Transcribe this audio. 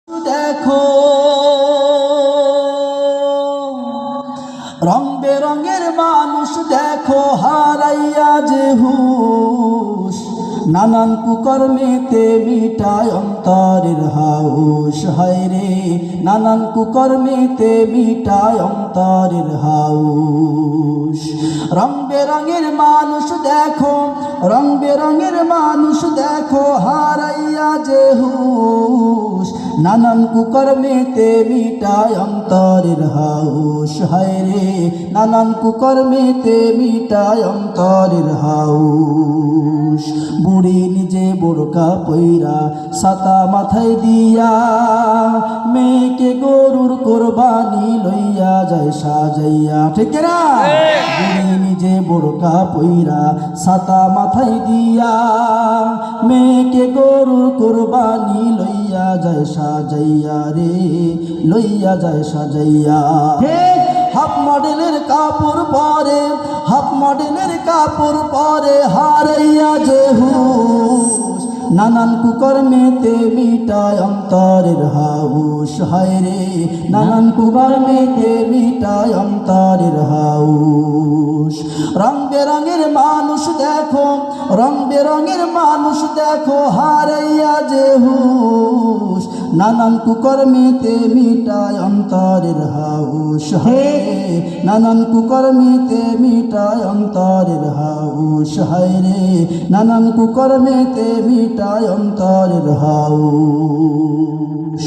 দেখো রং বেরঙের মানুষ দেখো হারাইয়া যে হুশ, নানান কুকর্মেতে মিটায় অন্তরের হাউস। হায় রে নানান কুকর্মেতে মিটায় অন্তরের হাউস। রং বেরঙের মানুষ দেখো, রং বেরঙের মানুষ দেখো হারাইয়া যে হুশ, নানান কুকর্মেতে মিটায় অন্তরের হাউস। হায় রে নানান কুকর্মেতে মিটায় অন্তরের হাউস। বুড়ি নিজে বোরকা পইরা ছাতা মাথায় দিয়া, মেয়েকে গরুর কোরবানি লইয়া যায় সাজাইয়া। ঠিক না? বুড়ি নিজে বোরকা পইরা ছাতা মাথায় দিয়া, মেয়েকে গরুর কোরবানি লইয়া যায় সাজাইয়া রে, লইয়া যায় সাজাইয়া। হাফ মডেলের কাপড় পরে, হাফ মডেলের কাপড় পরে হারাইয়া যে হুশ, নানান কুকর্মেতে মিটায় অন্তরের হাউস। হায় রে নানান কুকর্মেতে মিটায় অন্তরের হাউস। রং বেরঙের মানুষ দেখো, রং বেরঙের মানুষ দেখো হারাইয়া যে হুশ, নানান কুকর্মেতে মিটায় অন্তরের হাউস। হে নানান কুকর্মেতে মিটায় অন্তরের হাউস। হায় রে নানান কুকর্মেতে মিটায় অন্তরের হাউস।